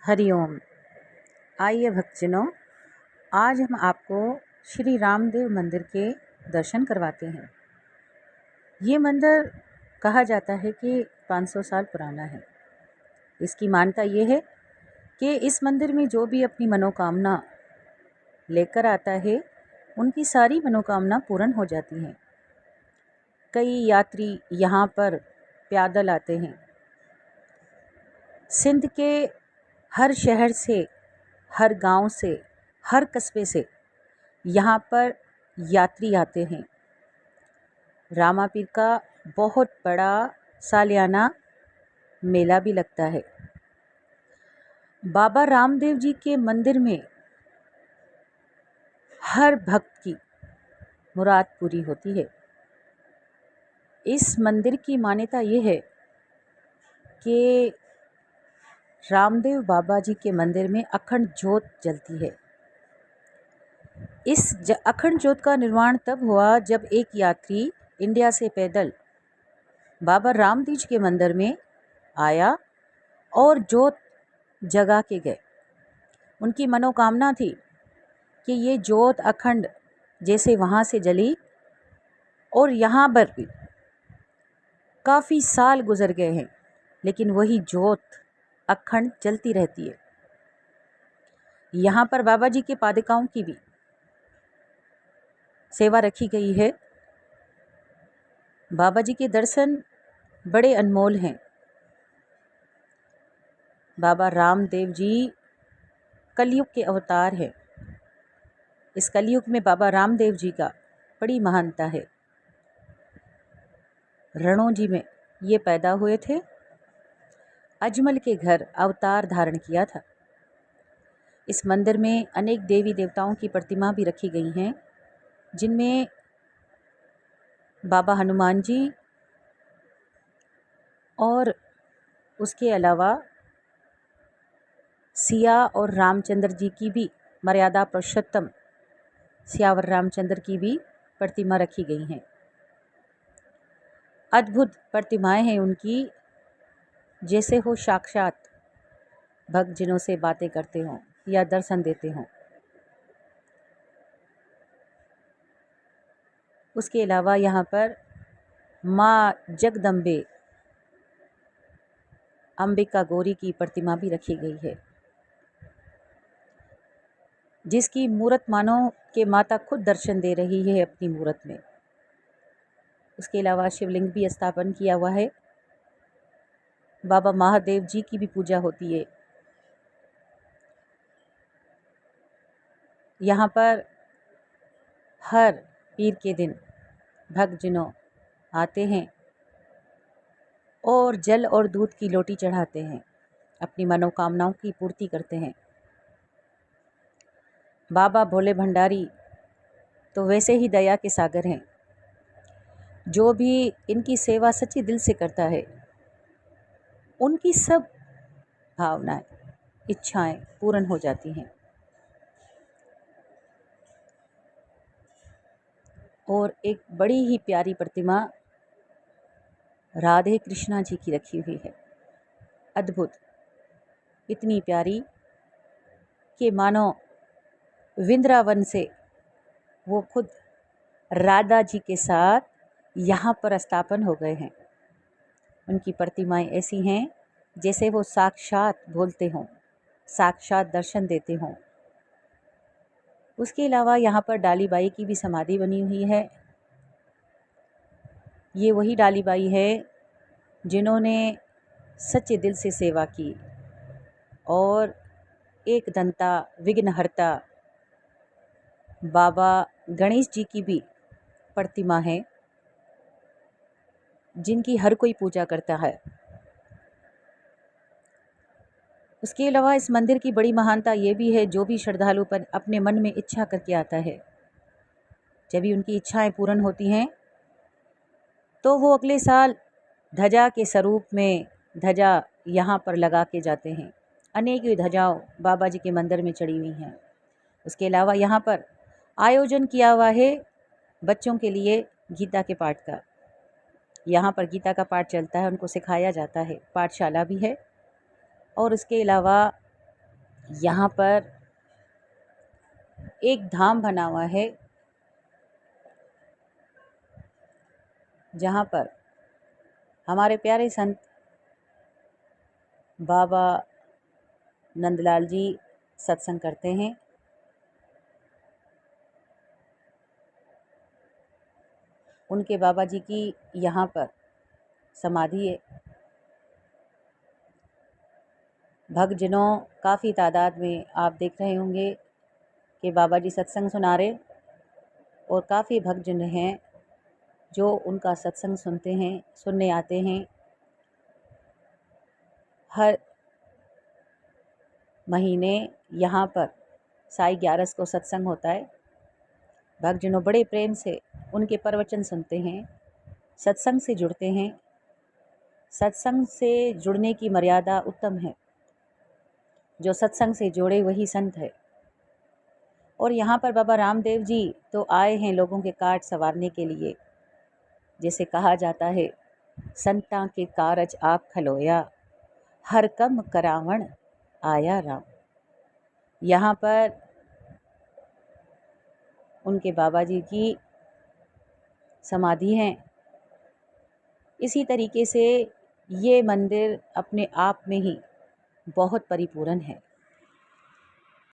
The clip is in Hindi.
हरिओम। आइए भक्तजनों, आज हम आपको श्री रामदेव मंदिर के दर्शन करवाते हैं। ये मंदिर कहा जाता है कि 500 साल पुराना है। इसकी मान्यता ये है कि इस मंदिर में जो भी अपनी मनोकामना लेकर आता है, उनकी सारी मनोकामना पूर्ण हो जाती हैं। कई यात्री यहाँ पर पैदल आते हैं। सिंध के हर शहर से, हर गांव से, हर कस्बे से यहाँ पर यात्री आते हैं। रामापीर का बहुत बड़ा सालियाना मेला भी लगता है। बाबा रामदेव जी के मंदिर में हर भक्त की मुराद पूरी होती है। इस मंदिर की मान्यता ये है कि रामदेव बाबा जी के मंदिर में अखंड ज्योत जलती है। इस अखंड ज्योत का निर्माण तब हुआ जब एक यात्री इंडिया से पैदल बाबा रामदेव जी के मंदिर में आया और ज्योत जगा के गए। उनकी मनोकामना थी कि ये ज्योत अखंड जैसे वहाँ से जली और यहाँ पर भी काफ़ी साल गुजर गए हैं, लेकिन वही ज्योत अखंड जलती रहती है। यहाँ पर बाबा जी के पादुकाओं की भी सेवा रखी गई है। बाबा जी के दर्शन बड़े अनमोल हैं। बाबा रामदेव जी कलयुग के अवतार हैं। इस कलयुग में बाबा रामदेव जी का बड़ी महानता है। रणोजी में ये पैदा हुए थे। अजमल के घर अवतार धारण किया था। इस मंदिर में अनेक देवी देवताओं की प्रतिमा भी रखी गई हैं, जिनमें बाबा हनुमान जी और उसके अलावा सिया और रामचंद्र जी की भी, मर्यादा पुरुषोत्तम सियावर रामचंद्र की भी प्रतिमा रखी गई हैं। अद्भुत प्रतिमाएं हैं उनकी, जैसे हो साक्षात भक्त जिनों से बातें करते हों या दर्शन देते हों। उसके अलावा यहाँ पर माँ जगदम्बे अंबिका गौरी की प्रतिमा भी रखी गई है, जिसकी मूरत मानो कि माता खुद दर्शन दे रही है अपनी मूरत में। उसके अलावा शिवलिंग भी स्थापन किया हुआ है। बाबा महादेव जी की भी पूजा होती है। यहाँ पर हर पीर के दिन भक्तजनों आते हैं और जल और दूध की लोटी चढ़ाते हैं, अपनी मनोकामनाओं की पूर्ति करते हैं। बाबा भोले भंडारी तो वैसे ही दया के सागर हैं। जो भी इनकी सेवा सच्चे दिल से करता है, उनकी सब भावनाएं, इच्छाएं पूर्ण हो जाती हैं। और एक बड़ी ही प्यारी प्रतिमा राधे कृष्णा जी की रखी हुई है। अद्भुत, इतनी प्यारी कि मानो वृंदावन से वो खुद राधा जी के साथ यहाँ पर स्थापन हो गए हैं। उनकी प्रतिमाएं ऐसी हैं जैसे वो साक्षात बोलते हों, साक्षात दर्शन देते हों। उसके अलावा यहाँ पर डालीबाई की भी समाधि बनी हुई है। ये वही डालीबाई है जिन्होंने सच्चे दिल से सेवा की और एक दंता विघ्नहर्ता बाबा गणेश जी की भी प्रतिमा है, जिनकी हर कोई पूजा करता है। उसके अलावा इस मंदिर की बड़ी महानता ये भी है, जो भी श्रद्धालु पर अपने मन में इच्छा करके आता है, जब भी उनकी इच्छाएं पूर्ण होती हैं तो वो अगले साल ध्वजा के स्वरूप में ध्वजा यहाँ पर लगा के जाते हैं। अनेक ध्वजाओं बाबा जी के मंदिर में चढ़ी हुई हैं। उसके अलावा यहाँ पर आयोजन किया हुआ है बच्चों के लिए गीता के पाठ का। यहाँ पर गीता का पाठ चलता है, उनको सिखाया जाता है, पाठशाला भी है। और उसके अलावा यहाँ पर एक धाम बना हुआ है जहाँ पर हमारे प्यारे संत बाबा नंदलाल जी सत्संग करते हैं। उनके बाबा जी की यहाँ पर समाधि है। भक्तजनों काफ़ी तादाद में आप देख रहे होंगे कि बाबा जी सत्संग सुना रहे, और काफ़ी भक्तजन हैं जो उनका सत्संग सुनने आते हैं। हर महीने यहाँ पर साई 11 को सत्संग होता है। भक्तजनों बड़े प्रेम से उनके प्रवचन सुनते हैं, सत्संग से जुड़ते हैं। सत्संग से जुड़ने की मर्यादा उत्तम है। जो सत्संग से जोड़े वही संत है। और यहाँ पर बाबा रामदेव जी तो आए हैं लोगों के काट संवारने के लिए। जैसे कहा जाता है, संतां के कारज आप खलोया, हर कम करावण आया राम। यहाँ पर उनके बाबा जी की समाधि है। इसी तरीके से ये मंदिर अपने आप में ही बहुत परिपूर्ण है।